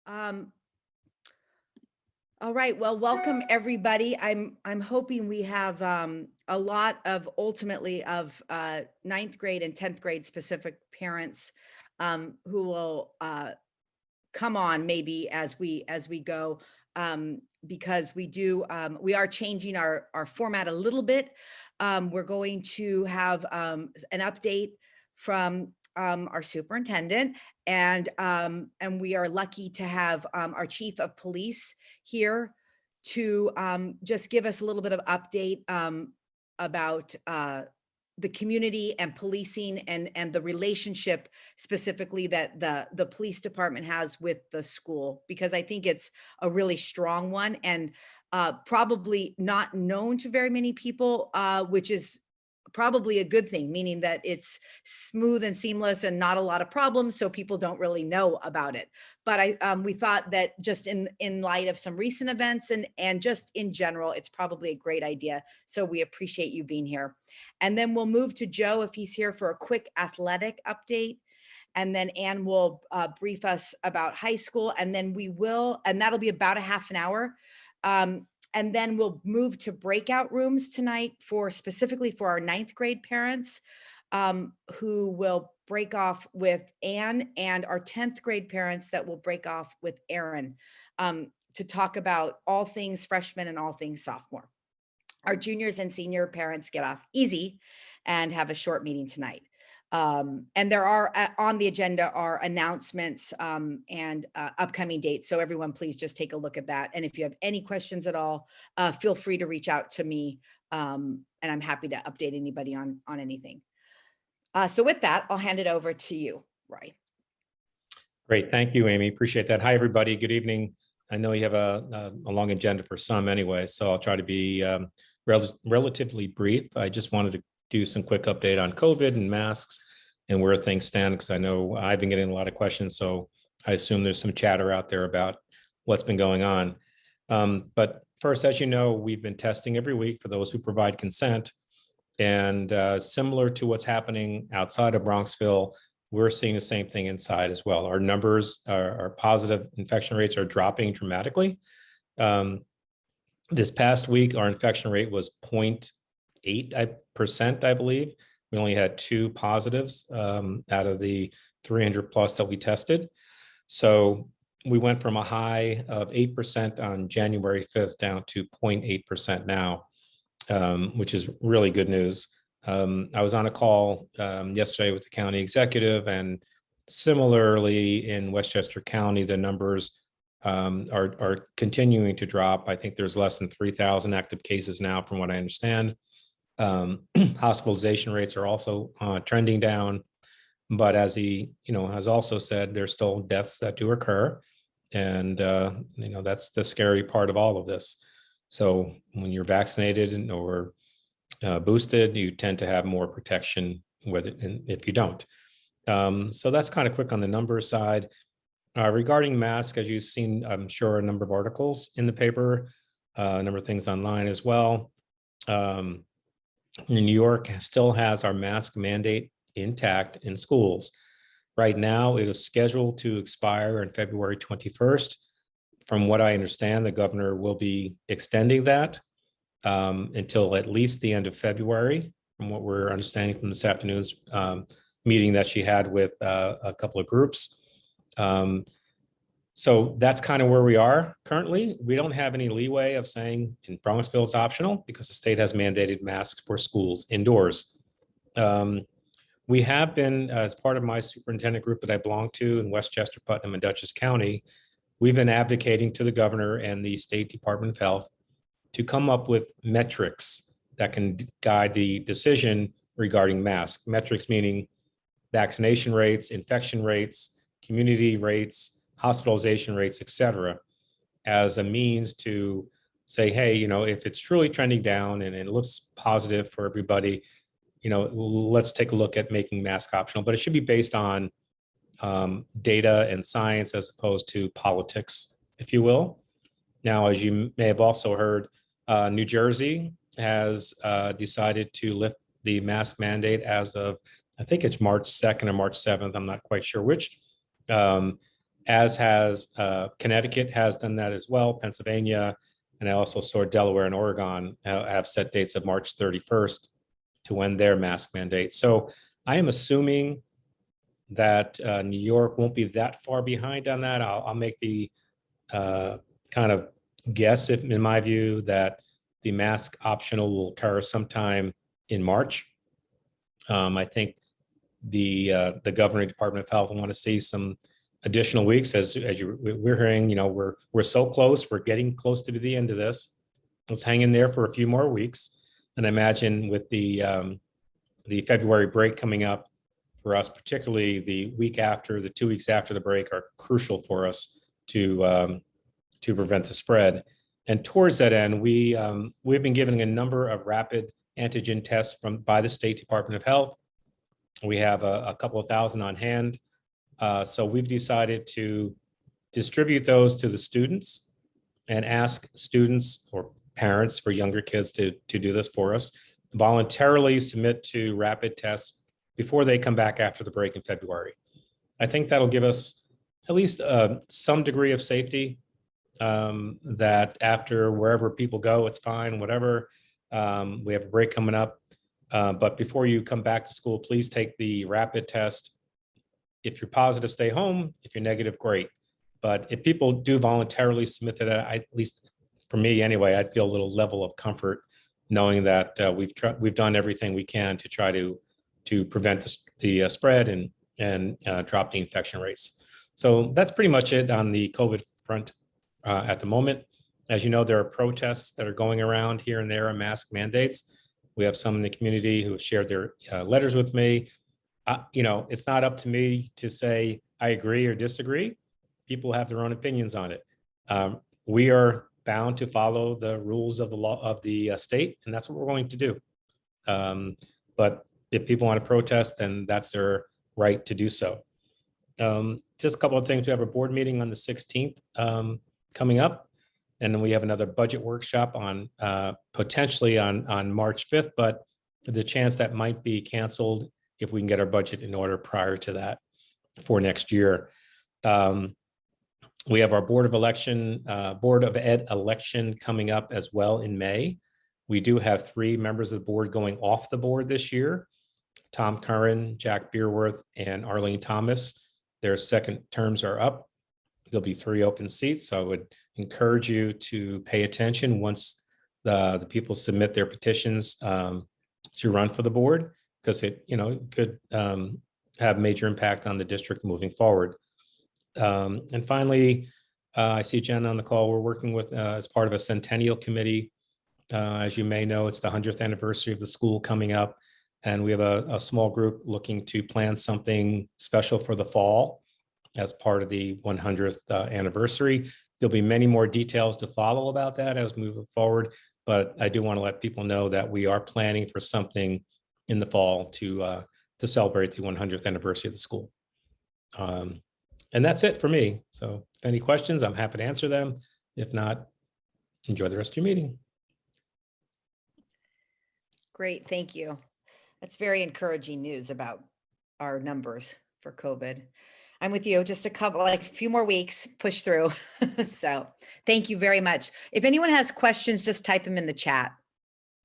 Um, all right. Well, welcome everybody. I'm hoping we have a lot of ultimately of ninth grade and 10th grade specific parents who will come on maybe as we go, because we are changing our format a little bit. We're going to have an update from our superintendent, and we are lucky to have our chief of police here to just give us a little bit of update about the community and policing and the relationship specifically that the police department has with the school, because I think it's a really strong one and probably not known to very many people, which is probably a good thing, meaning that it's smooth and seamless and not a lot of problems, so people don't really know about it. But we thought that just in light of some recent events and just in general, it's probably a great idea. So we appreciate you being here. And then we'll move to Joe if he's here for a quick athletic update. And then Ann will brief us about high school, and then and that'll be about a half an hour. And then we'll move to breakout rooms tonight specifically for our ninth grade parents, who will break off with Ann, and our 10th grade parents that will break off with Aaron, to talk about all things freshmen and all things sophomore. Our juniors and senior parents get off easy and have a short meeting tonight. And there are on the agenda are announcements and upcoming dates. So everyone, please just take a look at that. And if you have any questions at all, feel free to reach out to me. And I'm happy to update anybody on anything. So with that, I'll hand it over to you, Roy. Great. Thank you, Amy. Appreciate that. Hi, everybody. Good evening. I know you have a long agenda for some anyway, so I'll try to be relatively brief. I just wanted to do some quick update on COVID and masks and where things stand, because I know I've been getting a lot of questions, so I assume there's some chatter out there about what's been going on. But first, as you know, we've been testing every week for those who provide consent, and similar to what's happening outside of Bronxville, we're seeing the same thing inside as well. Our numbers, our positive infection rates are dropping dramatically. This past week, our infection rate was 0.8%, I believe. We only had 2 positives out of the 300 plus that we tested. So we went from a high of 8% on January 5th down to 0.8% now, which is really good news. I was on a call yesterday with the county executive, and similarly in Westchester County, the numbers are continuing to drop. I think there's less than 3,000 active cases now, from what I understand. Hospitalization rates are also trending down, but as he has also said, there's still deaths that do occur, and that's the scary part of all of this. So when you're vaccinated or boosted, you tend to have more protection if you don't. So that's kind of quick on the numbers side. Regarding masks, as you've seen, I'm sure, a number of articles in the paper, a number of things online as well. New York still has our mask mandate intact in schools. Right now, it is scheduled to expire on February 21st. From what I understand, the governor will be extending that until at least the end of February, from what we're understanding from this afternoon's meeting that she had with a couple of groups. So that's kind of where we are currently. We don't have any leeway of saying in Bronxville it's optional, because the state has mandated masks for schools indoors. We have been, as part of my superintendent group that I belong to in Westchester, Putnam, and Dutchess County, we've been advocating to the governor and the State Department of Health to come up with metrics that can guide the decision regarding masks. Metrics meaning vaccination rates, infection rates, community rates, hospitalization rates, et cetera, as a means to say, hey, if it's truly trending down and it looks positive for everybody, let's take a look at making mask optional. But it should be based on data and science as opposed to politics, if you will. Now, as you may have also heard, New Jersey has decided to lift the mask mandate as of, I think it's March 2nd or March 7th. I'm not quite sure which. as has Connecticut has done that as well. Pennsylvania, and I also saw Delaware and Oregon have set dates of March 31st to end their mask mandate. So I am assuming that New York won't be that far behind on that. I'll make the kind of guess, if in my view, that the mask optional will occur sometime in March. I think the governing Department of Health want to see some additional weeks, as we're hearing. We're so close. We're getting close to the end of this. Let's hang in there for a few more weeks. And I imagine with the February break coming up for us, particularly the 2 weeks after the break, are crucial for us to prevent the spread. And towards that end, we've been giving a number of rapid antigen tests by the State Department of Health. We have a couple of thousand on hand. So we've decided to distribute those to the students and ask students or parents for younger kids to do this for us, voluntarily submit to rapid tests before they come back after the break in February. I think that'll give us at least some degree of safety, that after wherever people go, it's fine, whatever. We have a break coming up. But before you come back to school, please take the rapid test. If you're positive, stay home. If you're negative, great. But if people do voluntarily submit to that, at least for me anyway, I'd feel a little level of comfort knowing that we've done everything we can to try to prevent the spread and drop the infection rates. So that's pretty much it on the COVID front at the moment. As you know, there are protests that are going around here and there on mask mandates. We have some in the community who have shared their letters with me. It's not up to me to say I agree or disagree. People have their own opinions on it. We are bound to follow the rules of the law of the state, and that's what we're going to do. But if people want to protest, then that's their right to do so. Just a couple of things. We have a board meeting on the 16th coming up, and then we have another budget workshop on potentially on March 5th, but the chance that might be canceled if we can get our budget in order prior to that for next year. We have our Board of Ed election coming up as well in May. We do have 3 members of the board going off the board this year: Tom Curran, Jack Beerworth, and Arlene Thomas. Their second terms are up. There'll be 3 open seats. So I would encourage you to pay attention once the people submit their petitions to run for the board, because it could have major impact on the district moving forward. And finally, I see Jen on the call. We're working with as part of a centennial committee. As you may know, it's the 100th anniversary of the school coming up, and we have a small group looking to plan something special for the fall as part of the 100th anniversary. There'll be many more details to follow about that as we move forward, but I do want to let people know that we are planning for something in the fall to celebrate the 100th anniversary of the school. And that's it for me. So if any questions, I'm happy to answer them. If not, enjoy the rest of your meeting. Great, thank you. That's very encouraging news about our numbers for COVID. I'm with you. Just a few more weeks, push through. So thank you very much. If anyone has questions, just type them in the chat,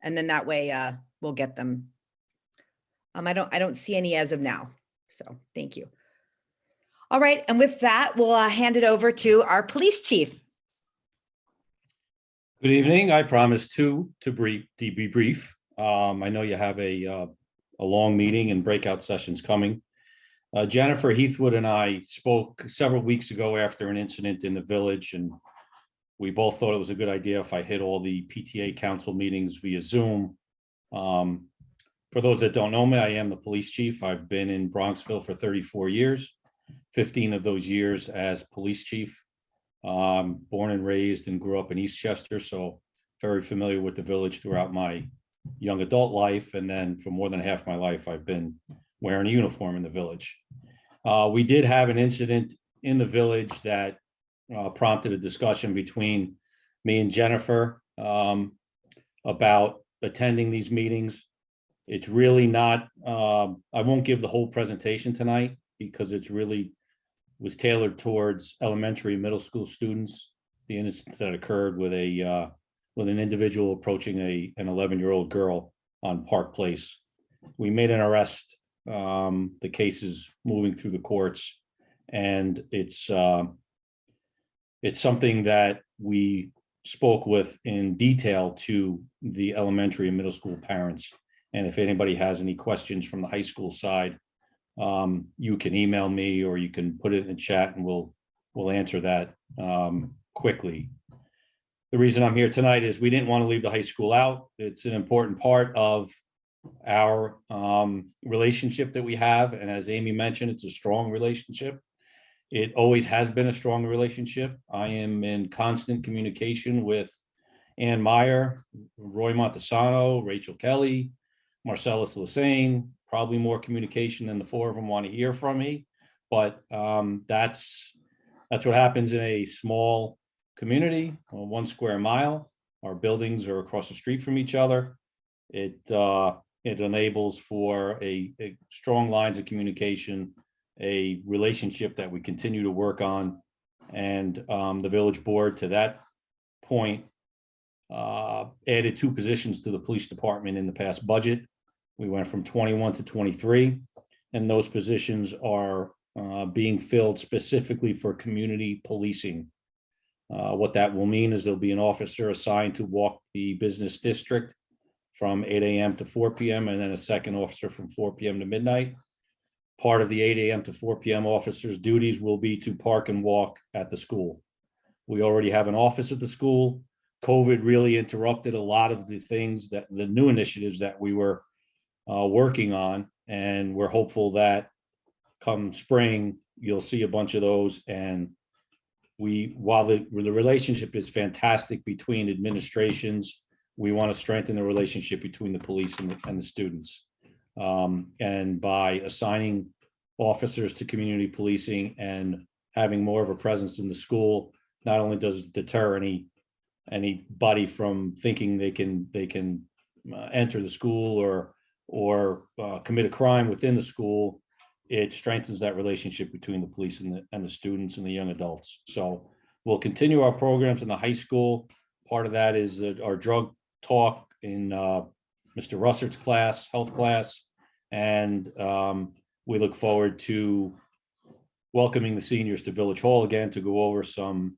and then that way we'll get them. I don't see any as of now. So thank you. All right, and with that, we'll hand it over to our police chief. Good evening. I promise to be brief. I know you have a long meeting and breakout sessions coming. Jennifer Heathwood and I spoke several weeks ago after an incident in the village, and we both thought it was a good idea if I hit all the PTA council meetings via Zoom. For those that don't know me, I am the police chief. I've been in Bronxville for 34 years. 15 of those years as police chief. Born and raised and grew up in Eastchester, so very familiar with the village throughout my young adult life. And then for more than half my life, I've been wearing a uniform in the village. We did have an incident in the village that prompted a discussion between me and Jennifer about attending these meetings. It's really not, I won't give the whole presentation tonight, because it's really was tailored towards elementary and middle school students. The incident that occurred with an individual approaching an 11-year-old girl on Park Place. We made an arrest. The case is moving through the courts, and it's something that we spoke with in detail to the elementary and middle school parents. And if anybody has any questions from the high school side, you can email me or you can put it in the chat and we'll answer that quickly. The reason I'm here tonight is we didn't want to leave the high school out. It's an important part of our relationship that we have. And as Amy mentioned, it's a strong relationship. It always has been a strong relationship. I am in constant communication with Ann Meyer, Roy Montesano, Rachel Kelly, Marcellus Lassane, probably more communication than the four of them want to hear from me. But that's what happens in a small community, 1 square mile. Our buildings are across the street from each other. It enables for a strong lines of communication, a relationship that we continue to work on. And the village board to that point added 2 positions to the police department in the past budget. We went from 21 to 23, and those positions are being filled specifically for community policing. What that will mean is there'll be an officer assigned to walk the business district from 8 a.m. to 4 p.m. and then a second officer from 4 p.m. to midnight. Part of the 8 a.m. to 4 p.m. officers' duties will be to park and walk at the school. We already have an office at the school. COVID really interrupted a lot of the things the new initiatives that we were working on. And we're hopeful that come spring, you'll see a bunch of those. And while the relationship is fantastic between administrations, we want to strengthen the relationship between the police and the students. And by assigning officers to community policing and having more of a presence in the school, not only does it deter anybody from thinking they can enter the school or commit a crime within the school, it strengthens that relationship between the police and the students and the young adults. So we'll continue our programs in the high school. Part of that is our drug talk in Mr. Russert's class, health class. And we look forward to welcoming the seniors to Village Hall again to go over some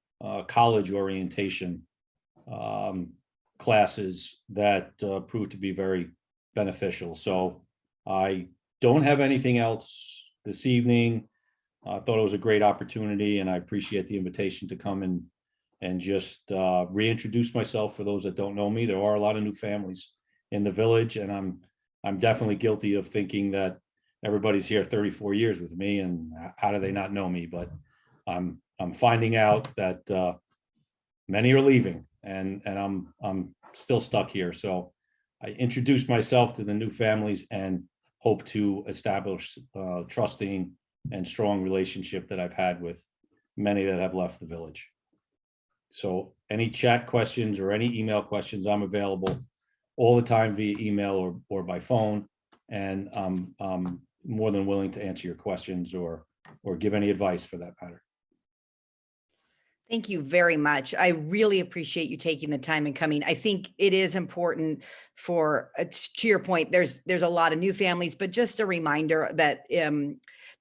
college orientation classes that proved to be very beneficial. So I don't have anything else this evening. I thought it was a great opportunity, and I appreciate the invitation to come and just reintroduce myself for those that don't know me. There are a lot of new families in the village, and I'm definitely guilty of thinking that everybody's here 34 years with me, and how do they not know me? But I'm finding out that many are leaving, and I'm still stuck here. So I introduced myself to the new families and hope to establish trusting and strong relationship that I've had with many that have left the village. So any chat questions or any email questions, I'm available all the time via email or by phone. And I'm more than willing to answer your questions or give any advice for that matter. Thank you very much. I really appreciate you taking the time and coming. I think it is important for, to your point, there's a lot of new families, but just a reminder that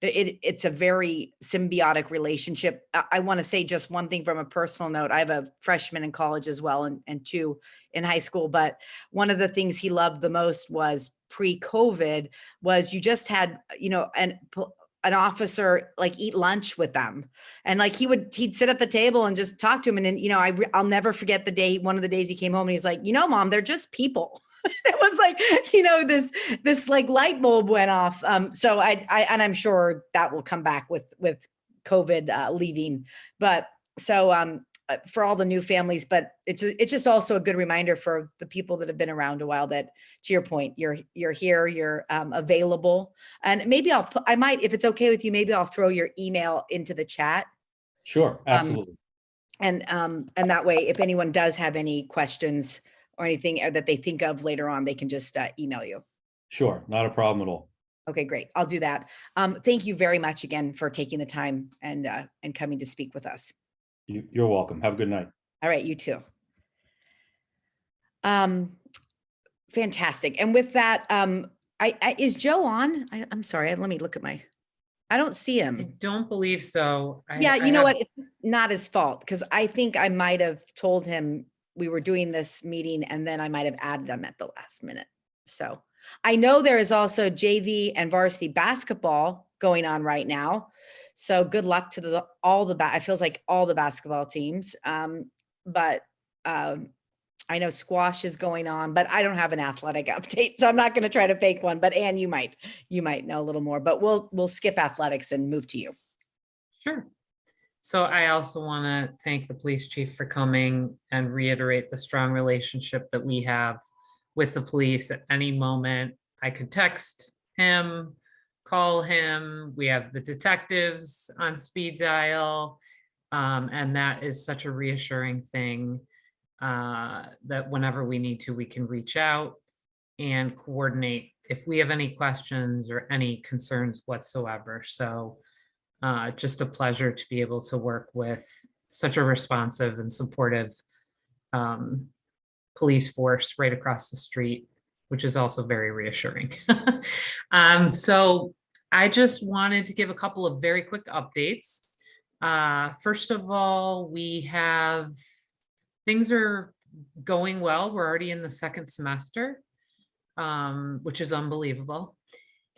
it's a very symbiotic relationship. I want to say just one thing from a personal note. I have a freshman in college as well, and 2 in high school. But one of the things he loved the most was pre-COVID was you just had, an officer like eat lunch with them, and like he'd sit at the table and just talk to him. And then, I'll never forget the day, one of the days he came home and he's like, Mom, they're just people. It was like, this like light bulb went off. So and I'm sure that will come back with COVID leaving, but so, for all the new families, but it's just also a good reminder for the people that have been around a while that, to your point, you're here, you're available. And maybe I might, if it's okay with you, maybe I'll throw your email into the chat. Sure, absolutely. And that way, if anyone does have any questions or anything that they think of later on, they can just email you. Sure, not a problem at all. Okay, great. I'll do that. Thank you very much again for taking the time and coming to speak with us. You're welcome. Have a good night. All right, you too. Fantastic. And with that, is Joe on? I'm sorry. Let me look at I don't see I him. don't believe so. Yeah, I you know have- what? It's not his fault because I think I might have told him we were doing this meeting and then I might have added them at the last minute. So I know there is also JV and varsity basketball going on right now. So good luck to it feels like all the basketball teams. But I know squash is going on, but I don't have an athletic update, so I'm not going to try to fake one. But Anne, you might know a little more. But we'll skip athletics and move to you. Sure. So I also want to thank the police chief for coming and reiterate the strong relationship that we have with the police. At any moment, I could text him, call him. We have the detectives on speed dial. And that is such a reassuring thing that whenever we need to, we can reach out and coordinate if we have any questions or any concerns whatsoever. So just a pleasure to be able to work with such a responsive and supportive police force right across the street, which is also very reassuring. So I just wanted to give a couple of very quick updates. First of all, things are going well. We're already in the second semester, which is unbelievable.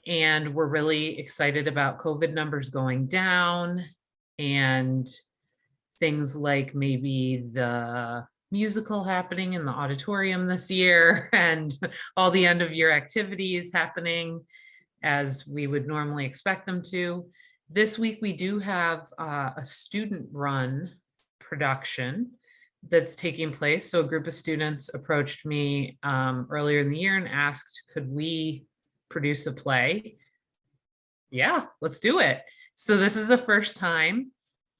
And we're really excited about COVID numbers going down and things like maybe the musical happening in the auditorium this year and all the end of year activities happening as we would normally expect them to. This week, we do have a student run production that's taking place. So a group of students approached me earlier in the year and asked, could we produce a play? Yeah, let's do it. So this is the first time.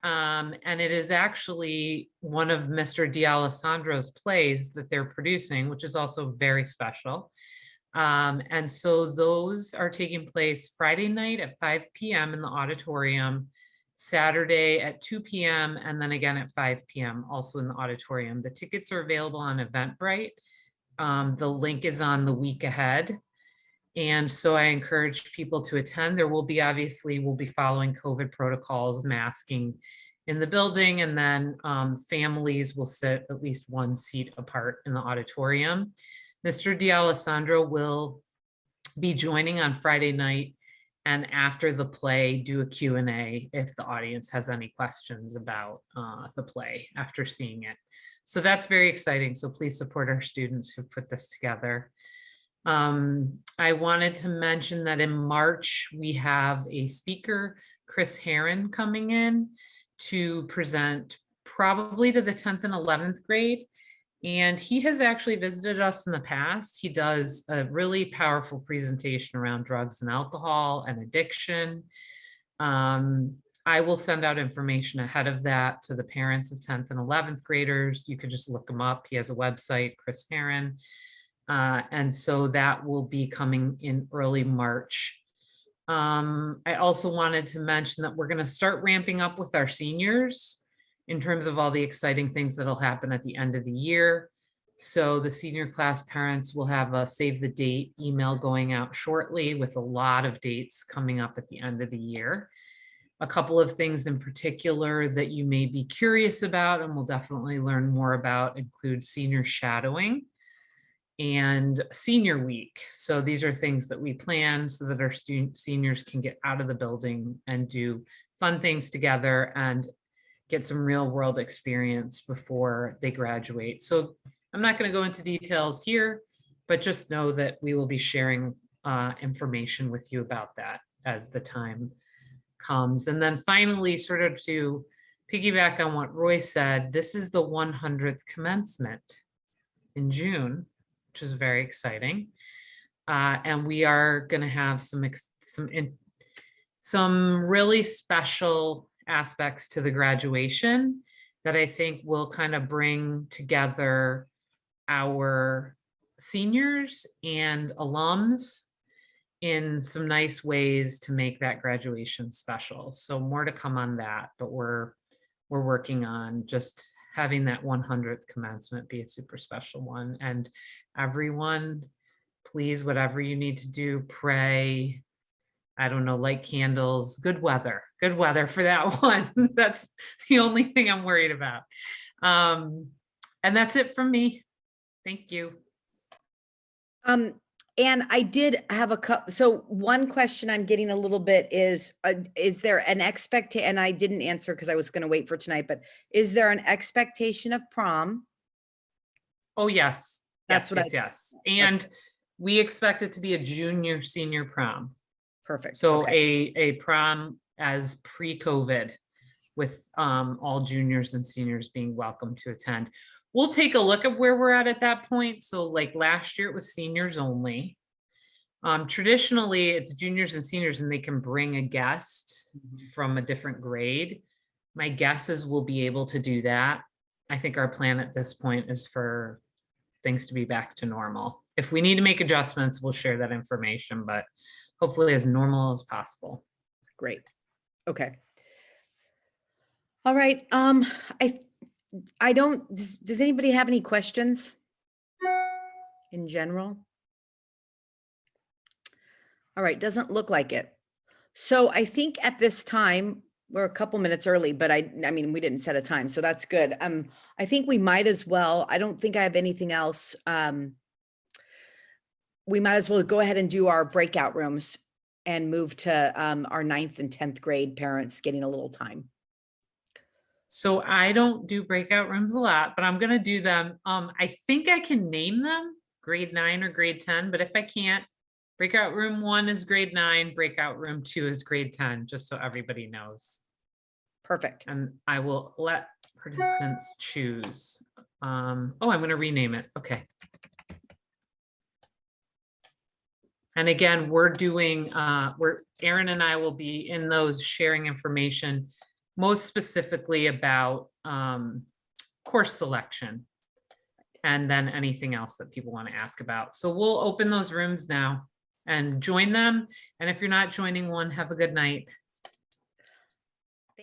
And it is actually one of Mr. D'Alessandro's plays that they're producing, which is also very special. And so those are taking place Friday night at 5 p.m. in the auditorium, Saturday at 2 p.m. and then again at 5 p.m. also in the auditorium. The tickets are available on Eventbrite. The link is on the week ahead. And so I encourage people to attend. We'll be following COVID protocols, masking in the building, and then families will sit at least one seat apart in the auditorium. Mr. D'Alessandro will be joining on Friday night and after the play do a Q&A if the audience has any questions about the play after seeing it. So that's very exciting. So please support our students who put this together. I wanted to mention that in March, we have a speaker, Chris Herron, coming in to present probably to the 10th and 11th grade. And he has actually visited us in the past. He does a really powerful presentation around drugs and alcohol and addiction. I will send out information ahead of that to the parents of 10th and 11th graders. You could just look him up. He has a website, Chris Herron. And so that will be coming in early March. I also wanted to mention that we're going to start ramping up with our seniors in terms of all the exciting things that'll happen at the end of the year. So the senior class parents will have a save the date email going out shortly with a lot of dates coming up at the end of the year. A couple of things in particular that you may be curious about and will definitely learn more about include senior shadowing and senior week. So these are things that we plan so that our seniors can get out of the building and do fun things together and get some real world experience before they graduate. So I'm not going to go into details here, but just know that we will be sharing information with you about that as the time comes. And then finally, sort of to piggyback on what Roy said, this is the 100th commencement in June, which is very exciting. And we are going to have some really special aspects to the graduation that I think will kind of bring together our seniors and alums in some nice ways to make that graduation special. So more to come on that, but we're working on just having that 100th commencement be a super special one. And everyone, please, whatever you need to do, pray, I don't know, light candles, good weather for that one. That's the only thing I'm worried about. And that's it from me. Thank you. And I did have a couple. So one question I'm getting a little bit is there an expectation? And I didn't answer because I was going to wait for tonight, but is there an expectation of prom? Oh, yes. That's Yes, what yes. And we expect it to be a junior senior prom. Perfect. So Okay. a prom as pre-COVID with all juniors and seniors being welcome to attend. We'll take a look at where we're at that point. So like last year it was seniors only. Traditionally it's juniors and seniors and they can bring a guest from a different grade. My guess is we'll be able to do that. I think our plan at this point is for things to be back to normal. If we need to make adjustments, we'll share that information, but hopefully as normal as possible. Great. Okay. All right. I don't, does anybody have any questions in general? All right. Doesn't look like it. So I think at this time, we're a couple minutes early, but I mean, we didn't set a time, so that's good. I think we might as well, I don't think I have anything else. We might as well go ahead and do our breakout rooms and move to our 9th and 10th grade parents getting a little time. So I don't do breakout rooms a lot, but I'm going to do them. I think I can name them grade 9 or grade 10, but if I can't, breakout room 1 is grade 9, breakout room 2 is grade 10, just so everybody knows. Perfect. And I will let participants choose. Oh, I'm going to rename it. Okay. And again, we're doing, Erin and I will be in those sharing information, most specifically about course selection, and then anything else that people want to ask about. So we'll open those rooms now and join them. And if you're not joining one, have a good night.